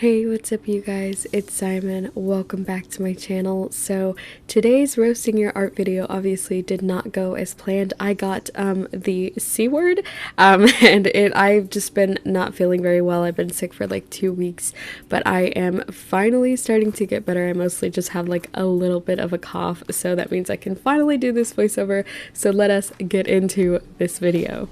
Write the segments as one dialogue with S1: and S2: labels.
S1: Hey, what's up you guys? It's Simon. Welcome back to my channel. So today's roasting your art video obviously did not go as planned. I got the C word and I've just been not feeling very well. I've been sick for like 2 weeks, but I am finally starting to get better. I mostly just have like a little bit of a cough, so that means I can finally do this voiceover. So let us get into this video.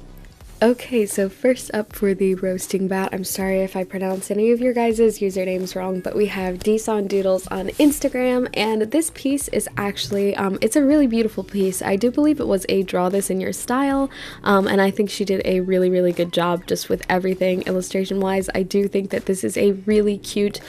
S1: Okay, so first up for the roasting bat, I'm sorry if I pronounce any of your guys' usernames wrong, but we have deasondoodles on Instagram, and this piece is actually, it's a really beautiful piece. I do believe it was a draw this in your style, and I think she did a really good job just with everything illustration wise. I do think that this is a really cute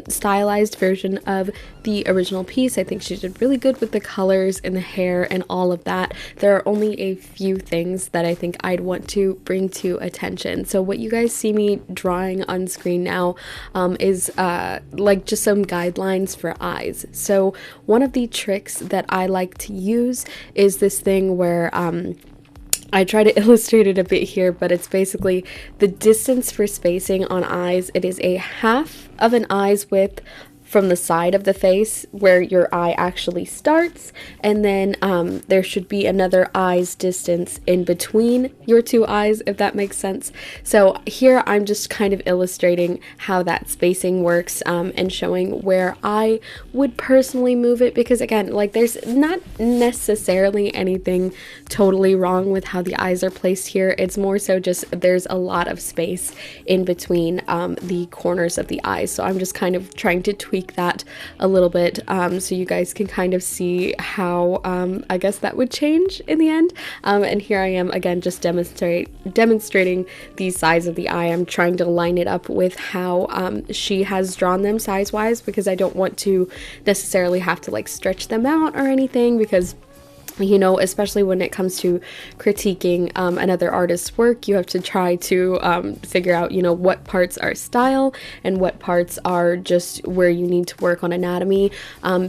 S1: stylized version of the original piece. I think she did really good with the colors and the hair and all of that. There are only a few things that I think I'd want to bring to attention. So what you guys see me drawing on screen now is like just some guidelines for eyes. So one of the tricks that I like to use is this thing where I try to illustrate it a bit here, but it's basically the distance for spacing on eyes. It is a half of an eye's width from the side of the face where your eye actually starts, and then there should be another eye's distance in between your two eyes, if that makes sense. So here I'm just kind of illustrating how that spacing works and showing where I would personally move it, because again, like, there's not necessarily anything totally wrong with how the eyes are placed here. It's more so just there's a lot of space in between the corners of the eyes, so I'm just kind of trying to tweak that a little bit so you guys can kind of see how I guess that would change in the end. And here I am again just demonstrating the size of the eye. I'm trying to line it up with how she has drawn them size wise, because I don't want to necessarily have to like stretch them out or anything, because you know, especially when it comes to critiquing another artist's work, you have to try to figure out, you know, what parts are style and what parts are just where you need to work on anatomy.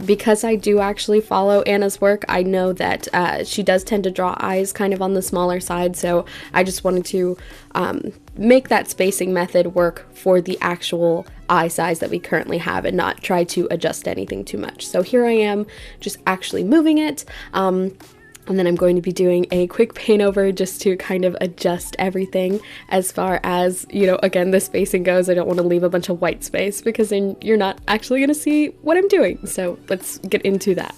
S1: Because I do actually follow Anna's work, I know that she does tend to draw eyes kind of on the smaller side, so I just wanted to make that spacing method work for the actual eye size that we currently have and not try to adjust anything too much. So here I am just actually moving it, and then I'm going to be doing a quick paint over just to kind of adjust everything as far as, you know, again, the spacing goes. I don't want to leave a bunch of white space, because then you're not actually going to see what I'm doing. So let's get into that.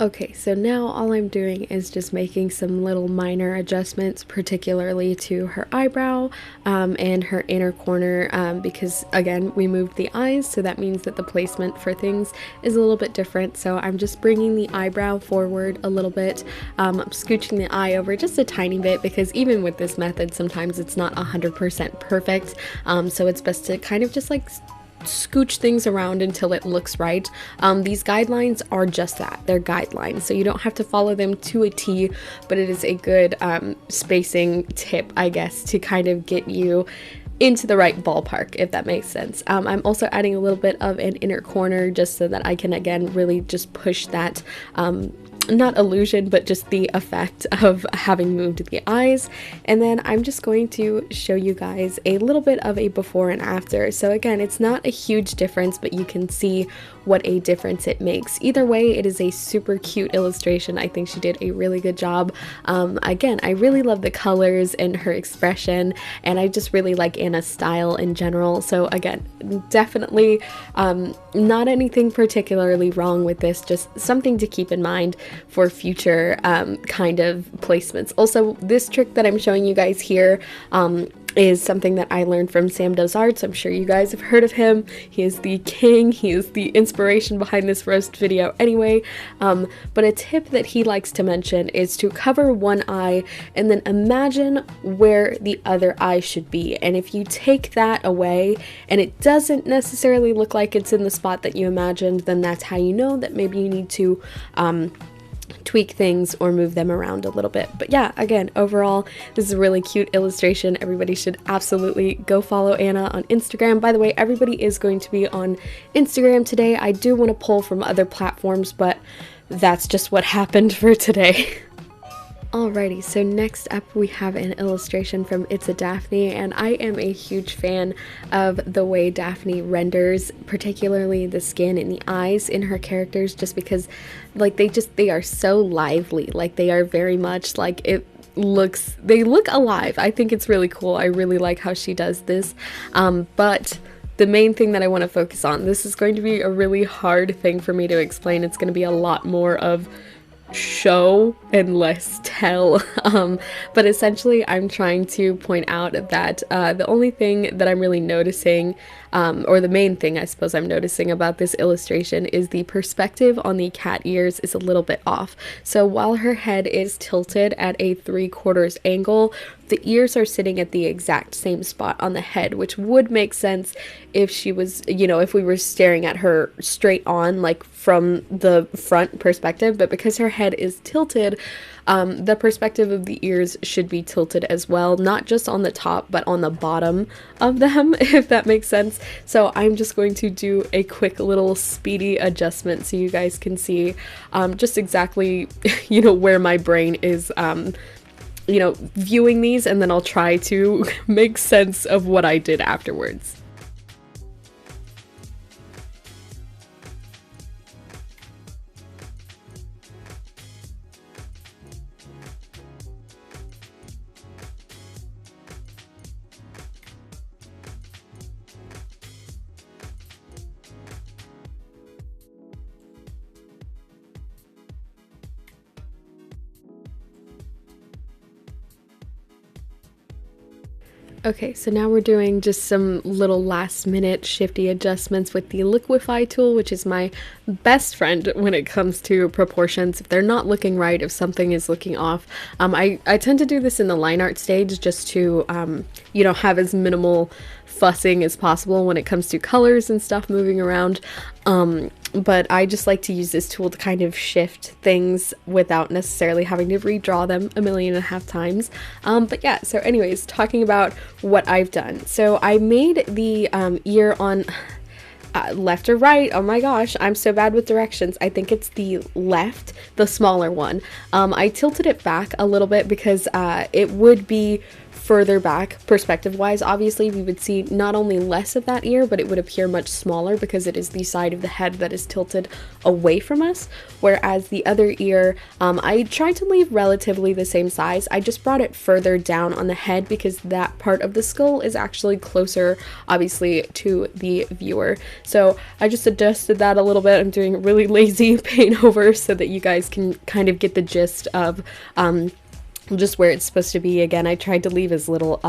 S1: Okay, so now all I'm doing is just making some little minor adjustments, particularly to her eyebrow and her inner corner, because again, we moved the eyes, so that means that the placement for things is a little bit different. So I'm just bringing the eyebrow forward a little bit, I'm scooching the eye over just a tiny bit, because even with this method, sometimes it's not 100% perfect, so it's best to kind of just like scooch things around until it looks right. These guidelines are just that, they're guidelines, so you don't have to follow them to a T, but it is a good spacing tip, I guess, to kind of get you into the right ballpark, if that makes sense. I'm also adding a little bit of an inner corner just so that I can again really just push that not illusion, but just the effect of having moved the eyes. And then I'm just going to show you guys a little bit of a before and after. So again, it's not a huge difference, but you can see what a difference it makes. Either way, it is a super cute illustration. I think she did a really good job. Again, I really love the colors and her expression, and I just really like Anna's style in general. So again, definitely not anything particularly wrong with this, just something to keep in mind for future kind of placements. Also, this trick that I'm showing you guys here is something that I learned from Sam Does Arts. I'm sure you guys have heard of him. He is the king. He is the inspiration behind this roast video anyway. But a tip that he likes to mention is to cover one eye and then imagine where the other eye should be. And if you take that away and it doesn't necessarily look like it's in the spot that you imagined, then that's how you know that maybe you need to tweak things or move them around a little bit. But yeah, again, overall, this is a really cute illustration. Everybody should absolutely go follow Anna on Instagram. By the way, everybody is going to be on Instagram today. I do want to pull from other platforms, but that's just what happened for today. Alrighty, so next up we have an illustration from Itsadaphne, and I am a huge fan of the way Daphne renders, particularly the skin and the eyes in her characters, just because like they are so lively. Like they are very much like they look alive. I think it's really cool. I really like how she does this. But the main thing that I want to focus on, this is going to be a really hard thing for me to explain. It's going to be a lot more of show and less tell, but essentially I'm trying to point out that the only thing that I'm really noticing, or the main thing I suppose I'm noticing about this illustration, is the perspective on the cat ears is a little bit off. So while her head is tilted at a 3/4 angle, the ears are sitting at the exact same spot on the head, which would make sense if she was, you know, if we were staring at her straight on, like from the front perspective. But because her head is tilted, the perspective of the ears should be tilted as well, not just on the top, but on the bottom of them, if that makes sense. So I'm just going to do a quick little speedy adjustment so you guys can see just exactly, you know, where my brain is you know, viewing these, and then I'll try to make sense of what I did afterwards. Okay, so now we're doing just some little last minute shifty adjustments with the liquify tool, which is my best friend when it comes to proportions. If they're not looking right, if something is looking off, I tend to do this in the line art stage just to, you know, have as minimal fussing as possible when it comes to colors and stuff moving around. But I just like to use this tool to kind of shift things without necessarily having to redraw them 1.5 million times. But yeah, so anyways, talking about what I've done. So I made the ear on left or right. Oh my gosh, I'm so bad with directions. I think it's the left, the smaller one. I tilted it back a little bit because it would be further back perspective wise. Obviously we would see not only less of that ear, but it would appear much smaller because it is the side of the head that is tilted away from us, whereas the other ear I tried to leave relatively the same size. I just brought it further down on the head because that part of the skull is actually closer obviously to the viewer. So I just adjusted that a little bit. I'm doing really lazy paint over so that you guys can kind of get the gist of just where it's supposed to be. Again, I tried to leave as little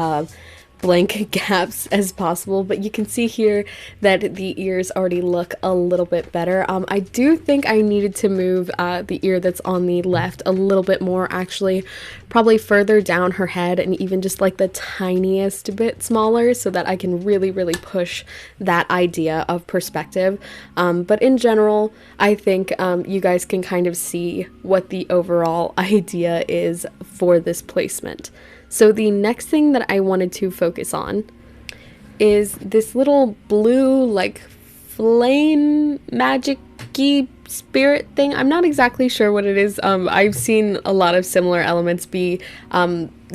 S1: blank gaps as possible, but you can see here that the ears already look a little bit better. I do think I needed to move the ear that's on the left a little bit more, actually, probably further down her head and even just like the tiniest bit smaller so that I can really push that idea of perspective. But in general, I think you guys can kind of see what the overall idea is for this placement. So the next thing that I wanted to focus on is this little blue, like, flame magic-y spirit thing. I'm not exactly sure what it is. I've seen a lot of similar elements be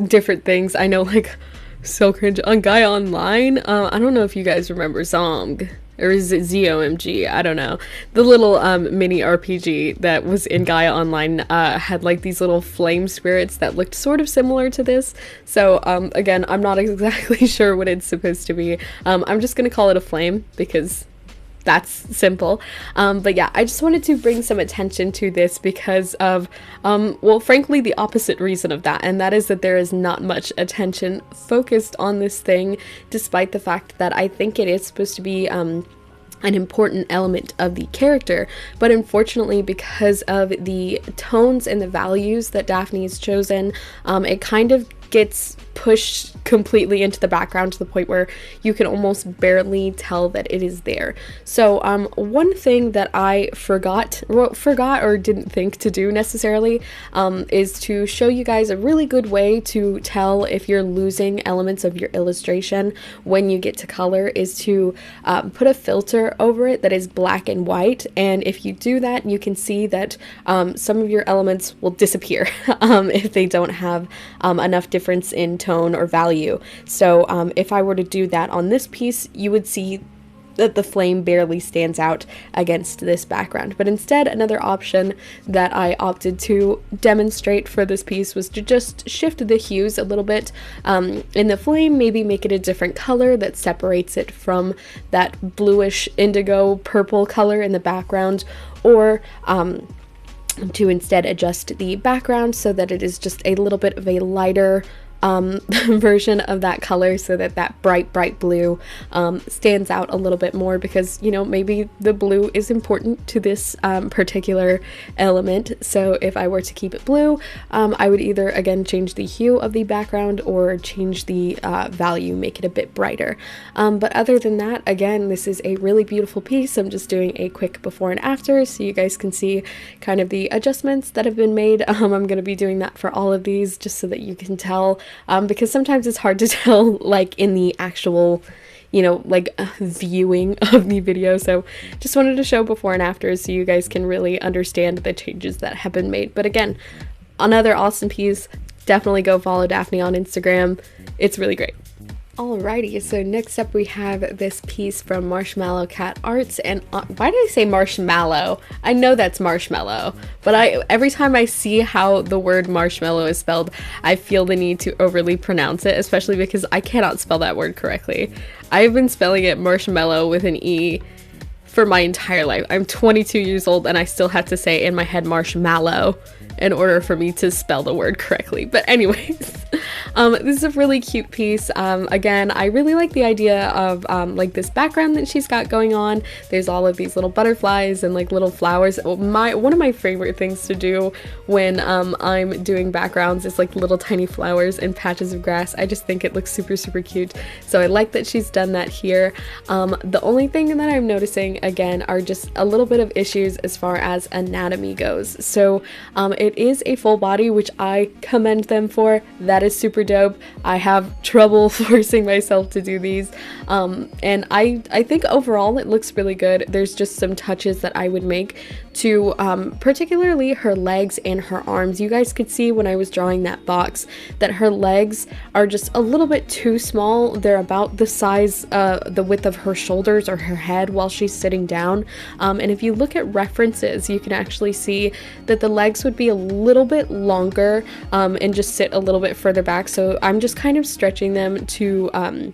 S1: different things. I know, like, so cringe on Gaia Online. I don't know if you guys remember Zong. Or is it ZOMG? I don't know. The little mini RPG that was in Gaia Online had like these little flame spirits that looked sort of similar to this. So again, I'm not exactly sure what it's supposed to be. I'm just gonna call it a flame because that's simple. But yeah, I just wanted to bring some attention to this because of, well, frankly, the opposite reason of that, and that is that there is not much attention focused on this thing, despite the fact that I think it is supposed to be an important element of the character. But unfortunately, because of the tones and the values that Daphne's chosen, it kind of gets pushed completely into the background to the point where you can almost barely tell that it is there. So one thing that I forgot or didn't think to do necessarily is to show you guys a really good way to tell if you're losing elements of your illustration when you get to color, is to put a filter over it that is black and white. And if you do that, you can see that some of your elements will disappear if they don't have enough difference in tone or value. So if I were to do that on this piece, you would see that the flame barely stands out against this background. But instead, another option that I opted to demonstrate for this piece was to just shift the hues a little bit in the flame, maybe make it a different color that separates it from that bluish indigo purple color in the background, or to instead adjust the background so that it is just a little bit of a lighter version of that color, so that that bright blue stands out a little bit more, because, you know, maybe the blue is important to this particular element. So if I were to keep it blue, I would either again change the hue of the background or change the value, make it a bit brighter. But other than that, again, this is a really beautiful piece. I'm just doing a quick before and after so you guys can see kind of the adjustments that have been made. I'm going to be doing that for all of these just so that you can tell, because sometimes it's hard to tell like in the actual, you know, like viewing of the video. So just wanted to show before and after so you guys can really understand the changes that have been made. But again, another awesome piece. Definitely go follow Daphne on Instagram. It's really great. Alrighty, so next up we have this piece from Marshmallow Cat Arts, and why did I say marshmallow? I know that's marshmallow, but every time I see how the word marshmallow is spelled, I feel the need to overly pronounce it, especially because I cannot spell that word correctly. I've been spelling it marshmallow with an E for my entire life. I'm 22 years old and I still have to say in my head marshmallow in order for me to spell the word correctly. But anyways, this is a really cute piece. Again, I really like the idea of like this background that she's got going on. There's all of these little butterflies and like little flowers. One of my favorite things to do when I'm doing backgrounds is like little tiny flowers and patches of grass. I just think it looks super cute. So I like that she's done that here. The only thing that I'm noticing again are just a little bit of issues as far as anatomy goes. So it is a full body, which I commend them for. That is super dope. I have trouble forcing myself to do these, and I think overall it looks really good. There's just some touches that I would make to particularly her legs and her arms. You guys could see when I was drawing that box that her legs are just a little bit too small. They're about the size, the width of her shoulders or her head while she's sitting down, and if you look at references, you can actually see that the legs would be a little bit longer and just sit a little bit further back. So I'm just kind of stretching them to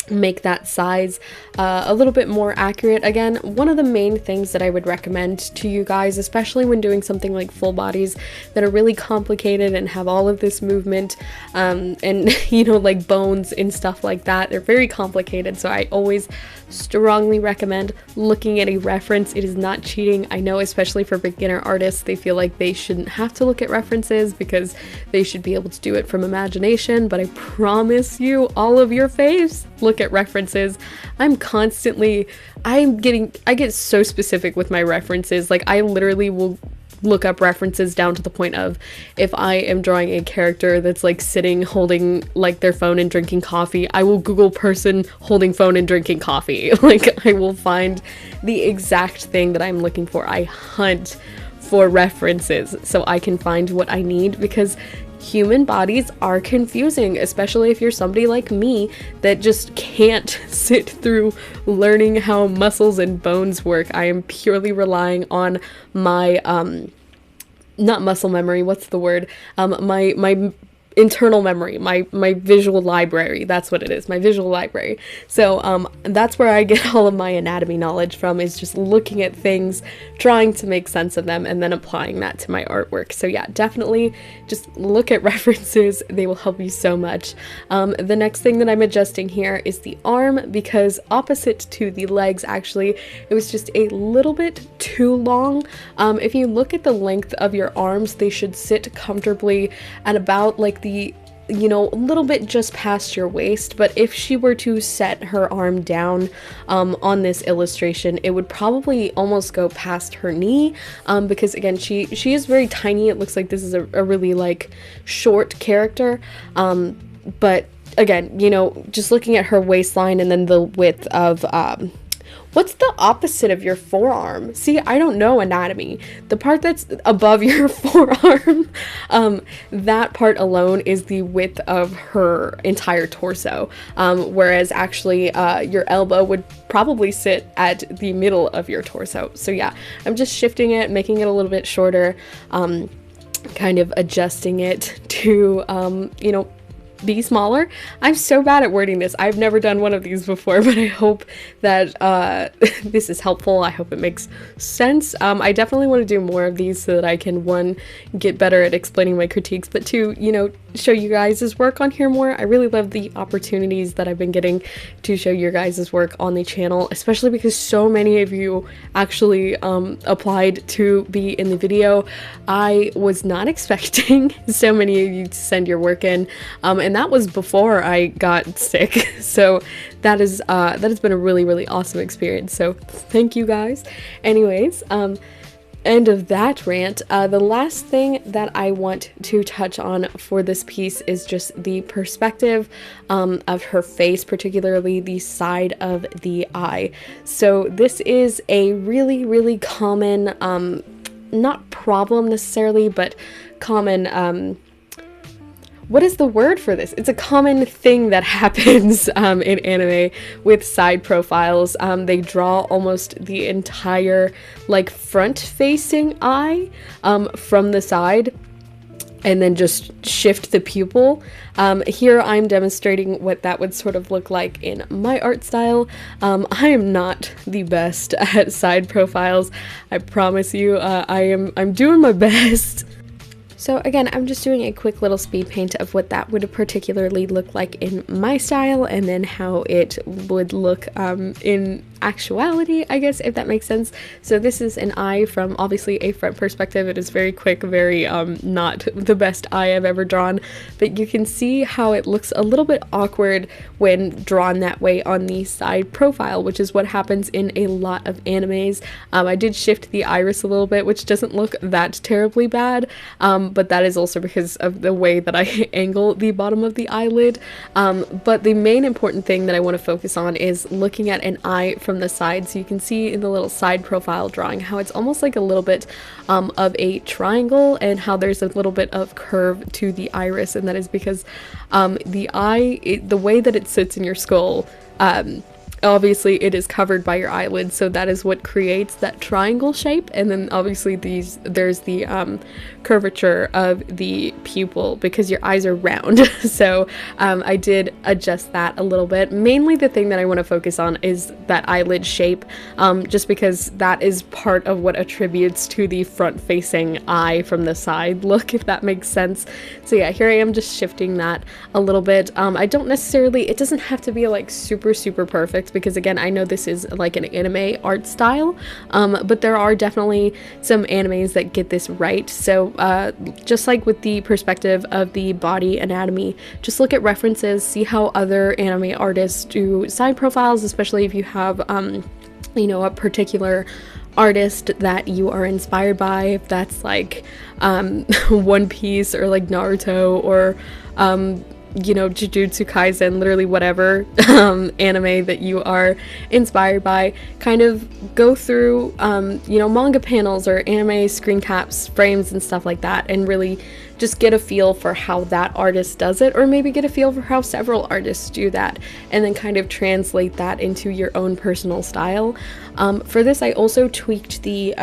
S1: make that size a little bit more accurate. Again, one of the main things that I would recommend to you guys, especially when doing something like full bodies that are really complicated and have all of this movement and you know, like bones and stuff like that, they're very complicated. So I always strongly recommend looking at a reference. It is not cheating. I know, especially for beginner artists, they feel like they shouldn't have to look at references because they should be able to do it from imagination, but I promise you, all of your faves look at references. I get so specific with my references. Like, I literally will look up references down to the point of, if I am drawing a character that's like sitting holding like their phone and drinking coffee, I will Google person holding phone and drinking coffee. Like, I will find the exact thing that I'm looking for. I hunt for references so I can find what I need, because human bodies are confusing, especially if you're somebody like me that just can't sit through learning how muscles and bones work. I am purely relying on my not muscle memory, what's the word, my internal memory, my visual library. That's what it is, my visual library. So that's where I get all of my anatomy knowledge from, is just looking at things, trying to make sense of them, and then applying that to my artwork. So yeah, definitely just look at references. They will help you so much. The next thing that I'm adjusting here is the arm, because opposite to the legs, actually, it was just a little bit too long. If you look at the length of your arms, they should sit comfortably at about like the, you know, a little bit just past your waist. But if she were to set her arm down on this illustration, it would probably almost go past her knee, because again, she is very tiny. It looks like this is a really like short character, but again, you know, just looking at her waistline and then the width of what's the opposite of your forearm? See, I don't know anatomy. The part that's above your forearm, that part alone is the width of her entire torso, whereas actually your elbow would probably sit at the middle of your torso. So yeah, I'm just shifting it, making it a little bit shorter, kind of adjusting it to, you know, be smaller. I'm so bad at wording this. I've never done one of these before, but I hope that this is helpful. I hope it makes sense. I definitely want to do more of these so that I can, one, get better at explaining my critiques, but two, you know, show you guys' work on here more. I really love the opportunities that I've been getting to show your guys' work on the channel, especially because so many of you actually applied to be in the video. I was not expecting so many of you to send your work in, and that was before I got sick. So that has been a really awesome experience. So thank you guys. Anyways, end of that rant. The last thing that I want to touch on for this piece is just the perspective of her face, particularly the side of the eye. So this is a really common, not problem necessarily, but common, what is the word for this? It's a common thing that happens in anime with side profiles. They draw almost the entire like front-facing eye from the side and then just shift the pupil. Here I'm demonstrating what that would sort of look like in my art style. I am not the best at side profiles. I promise you, I'm doing my best. So again, I'm just doing a quick little speed paint of what that would particularly look like in my style, and then how it would look in actuality, I guess, if that makes sense. So this is an eye from obviously a front perspective. It is very quick, very not the best eye I've ever drawn, but you can see how it looks a little bit awkward when drawn that way on the side profile, which is what happens in a lot of animes. I did shift the iris a little bit, which doesn't look that terribly bad, but that is also because of the way that I angle the bottom of the eyelid. But the main important thing that I want to focus on is looking at an eye from the side. So you can see in the little side profile drawing how it's almost like a little bit of a triangle, and how there's a little bit of curve to the iris, and that is because the eye, the way that it sits in your skull, obviously it is covered by your eyelid, so that is what creates that triangle shape. And then obviously there's the curvature of the pupil because your eyes are round. So I did adjust that a little bit. Mainly the thing that I want to focus on is that eyelid shape, just because that is part of what attributes to the front facing eye from the side look, if that makes sense. So yeah, here I am just shifting that a little bit. I don't necessarily, it doesn't have to be like super perfect, because again, I know this is like an anime art style, but there are definitely some animes that get this right. So just like with the perspective of the body anatomy, just look at references, see how other anime artists do side profiles, especially if you have you know, a particular artist that you are inspired by, if that's like One Piece or like Naruto or you know, Jujutsu Kaisen, literally whatever anime that you are inspired by. Kind of go through you know, manga panels or anime screen caps, frames and stuff like that, and really just get a feel for how that artist does it, or maybe get a feel for how several artists do that, and then kind of translate that into your own personal style. For this, I also tweaked the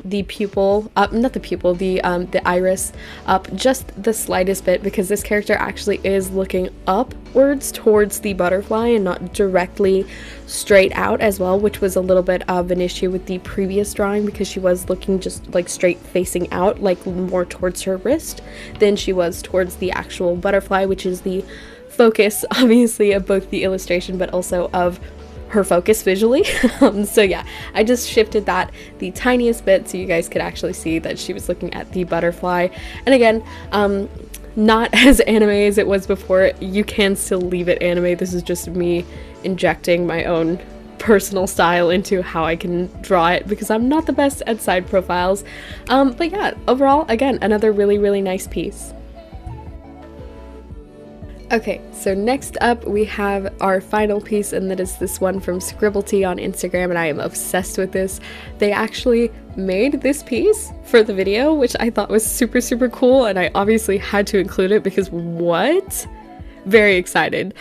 S1: the pupil up, not the pupil, the iris up just the slightest bit, because this character actually is looking upwards towards the butterfly and not directly straight out as well, which was a little bit of an issue with the previous drawing, because she was looking just like straight facing out, like more towards her wrist than she was towards the actual butterfly, which is the focus obviously of both the illustration but also of her focus visually. So yeah, I just shifted that the tiniest bit so you guys could actually see that she was looking at the butterfly. And again, not as anime as it was before. You can still leave it anime. This is just me injecting my own personal style into how I can draw it, because I'm not the best at side profiles. But yeah, overall, again, another really, really nice piece. Okay, so next up we have our final piece, and that is this one from Scribblettee on Instagram, and I am obsessed with this. They actually made this piece for the video, which I thought was super, super cool, and I obviously had to include it because what? Very excited.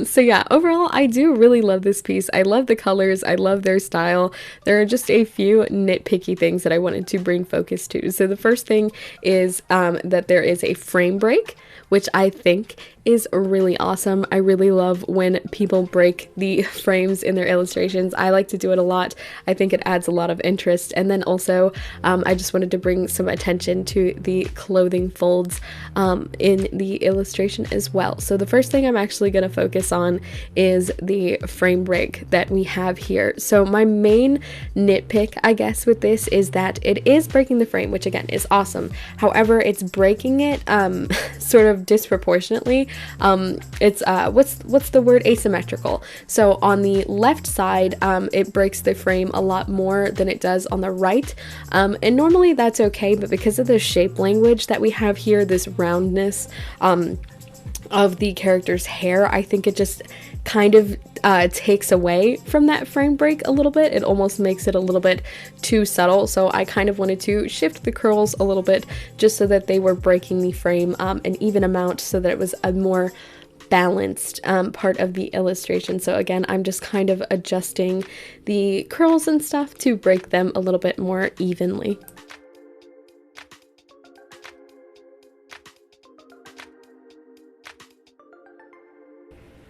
S1: So yeah, overall I do really love this piece. I love the colors, I love their style. There are just a few nitpicky things that I wanted to bring focus to. So the first thing is that there is a frame break, which I think is really awesome. I really love when people break the frames in their illustrations. I like to do it a lot. I think it adds a lot of interest. And then also, I just wanted to bring some attention to the clothing folds in the illustration as well. So the first thing I'm actually going to focus on is the frame break that we have here. So my main nitpick, I guess, with this is that it is breaking the frame, which again is awesome. However, it's breaking it sort of disproportionately. It's what's the word, asymmetrical. So on the left side, it breaks the frame a lot more than it does on the right, and normally that's okay, but because of the shape language that we have here, this roundness of the character's hair, I think it just kind of takes away from that frame break a little bit. It almost makes it a little bit too subtle, so I kind of wanted to shift the curls a little bit just so that they were breaking the frame an even amount, so that it was a more balanced part of the illustration. So again, I'm just kind of adjusting the curls and stuff to break them a little bit more evenly.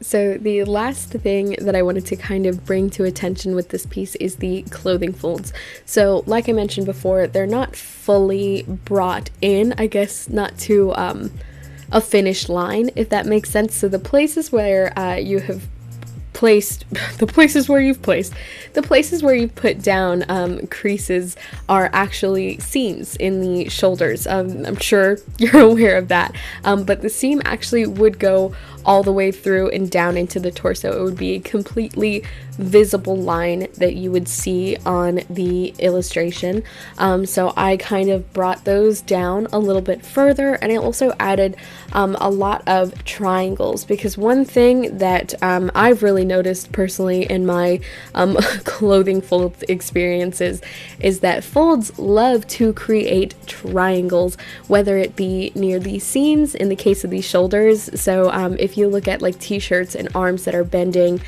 S1: So the last thing that I wanted to kind of bring to attention with this piece is the clothing folds. So like I mentioned before, they're not fully brought in, I guess, not to a finished line, if that makes sense. So the places where you have placed, the places where you've put down creases are actually seams in the shoulders. I'm sure you're aware of that, but the seam actually would go all the way through and down into the torso. It would be a completely visible line that you would see on the illustration. So I kind of brought those down a little bit further, and I also added a lot of triangles, because one thing that I've really noticed personally in my clothing fold experiences is that folds love to create triangles, whether it be near the seams in the case of the shoulders. So if you look at like t-shirts and arms that are bending,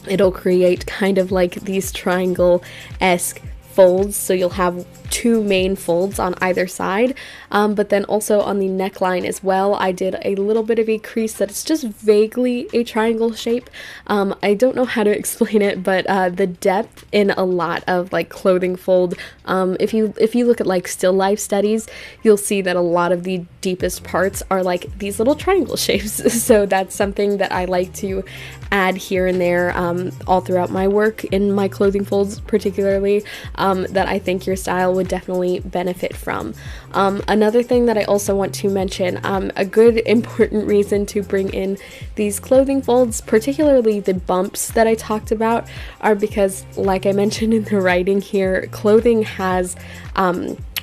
S1: it'll create kind of like these triangle-esque folds, so you'll have two main folds on either side, but then also on the neckline as well, I did a little bit of a crease that's just vaguely a triangle shape. I don't know how to explain it, but the depth in a lot of like clothing fold, if you look at like still life studies, you'll see that a lot of the deepest parts are like these little triangle shapes. So that's something that I like to add here and there all throughout my work, in my clothing folds particularly, that I think your style would definitely benefit from. Another thing that I also want to mention, a good important reason to bring in these clothing folds, particularly the bumps that I talked about, are because, like I mentioned in the writing here, clothing has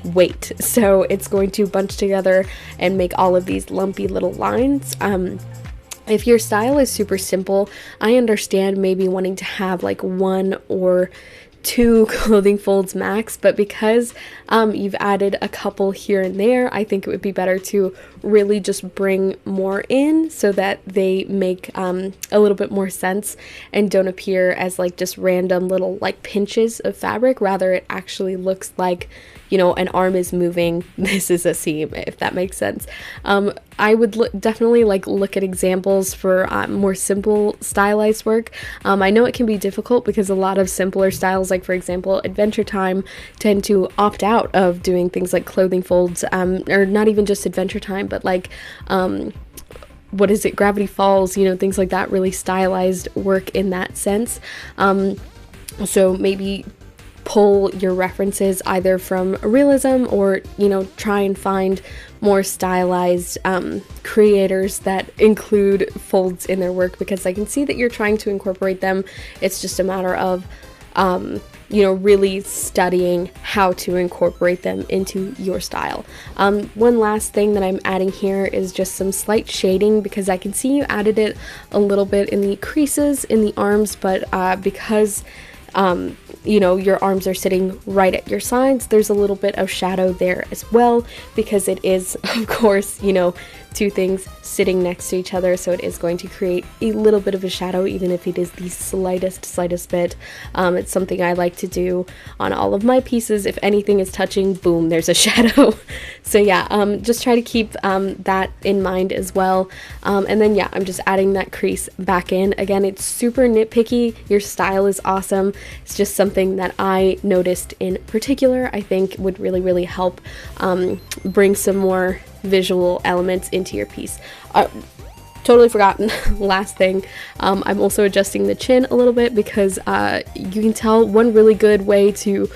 S1: weight, so it's going to bunch together and make all of these lumpy little lines. If your style is super simple, I understand maybe wanting to have like one or 2 clothing folds max, but because you've added a couple here and there, I think it would be better to really just bring more in so that they make a little bit more sense and don't appear as like just random little like pinches of fabric. Rather, it actually looks like, you know, an arm is moving, this is a seam, if that makes sense. I would definitely like look at examples for more simple stylized work. I know it can be difficult because a lot of simpler styles, like for example Adventure Time, tend to opt out of doing things like clothing folds, or not even just Adventure Time, but like what is it, Gravity Falls, you know, things like that, really stylized work in that sense. So maybe pull your references either from realism or, you know, try and find more stylized creators that include folds in their work, because I can see that you're trying to incorporate them. It's just a matter of you know, really studying how to incorporate them into your style. One last thing that I'm adding here is just some slight shading, because I can see you added it a little bit in the creases in the arms, but because you know, your arms are sitting right at your sides, there's a little bit of shadow there as well, because it is, of course, you know, 2 things sitting next to each other, so it is going to create a little bit of a shadow, even if it is the slightest bit. It's something I like to do on all of my pieces. If anything is touching, boom, there's a shadow. So yeah, just try to keep that in mind as well. And then yeah, I'm just adding that crease back in. Again, it's super nitpicky. Your style is awesome. It's just something that I noticed in particular, I think would really help bring some more visual elements into your piece. Totally forgotten, last thing, I'm also adjusting the chin a little bit, because you can tell one really good way to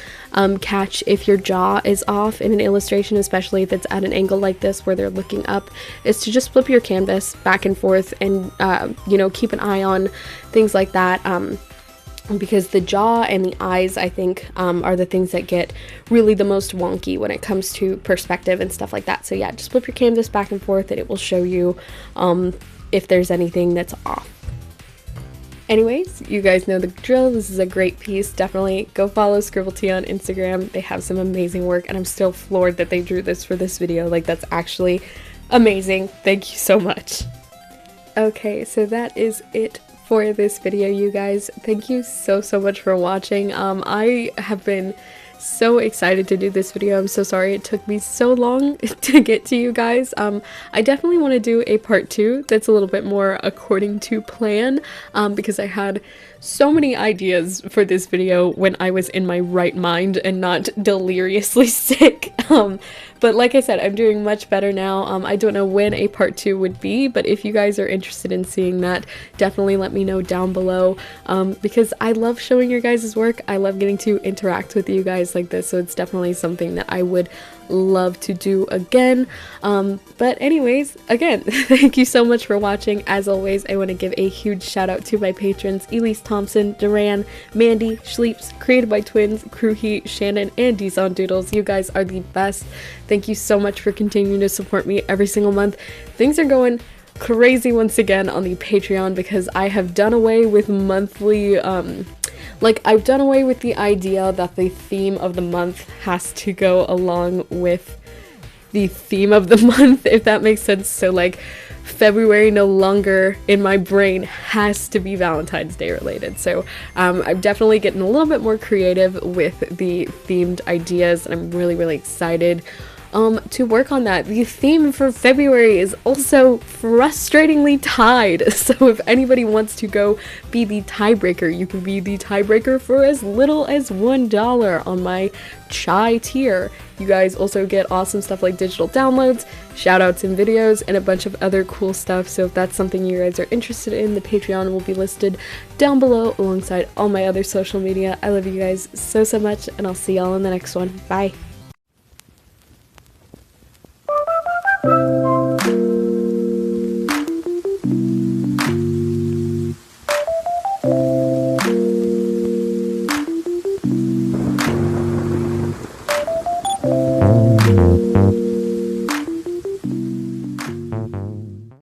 S1: catch if your jaw is off in an illustration, especially if it's at an angle like this where they're looking up, is to just flip your canvas back and forth and you know, keep an eye on things like that. Because the jaw and the eyes, I think, are the things that get really the most wonky when it comes to perspective and stuff like that. So yeah, just flip your canvas back and forth and it will show you if there's anything that's off. Anyways, you guys know the drill. This is a great piece. Definitely go follow scribblettee on Instagram. They have some amazing work, and I'm still floored that they drew this for this video. Like, that's actually amazing. Thank you so much. Okay, so that is it for this video, you guys. Thank you so much for watching. I have been so excited to do this video. I'm so sorry it took me so long to get to you guys. I definitely want to do a part 2 that's a little bit more according to plan, because I had so many ideas for this video when I was in my right mind and not deliriously sick. But like I said, I'm doing much better now. I don't know when a part 2 would be, but if you guys are interested in seeing that, definitely let me know down below, because I love showing your guys' work. I love getting to interact with you guys like this, so it's definitely something that I would love to do again. But anyways, again, thank you so much for watching. As always, I want to give a huge shout out to my patrons: Elise Thompson, Duran, Mandy, Schleeps, Created by Twins, Crew Heat, Shannon, and deasondoodles. You guys are the best. Thank you so much for continuing to support me every single month. Things are going crazy once again on the Patreon, because I have done away with monthly like, I've done away with the idea that the theme of the month has to go along with the theme of the month, if that makes sense. So like, February no longer in my brain has to be Valentine's Day related. So I'm definitely getting a little bit more creative with the themed ideas, and I'm really excited to work on that. The theme for February is also frustratingly tied, so if anybody wants to go be the tiebreaker, you can be the tiebreaker for as little as $1 on my chai tier. You guys also get awesome stuff like digital downloads, shoutouts and videos, and a bunch of other cool stuff. So if that's something you guys are interested in, the Patreon will be listed down below alongside all my other social media. I love you guys so much, and I'll see y'all in the next one. Bye.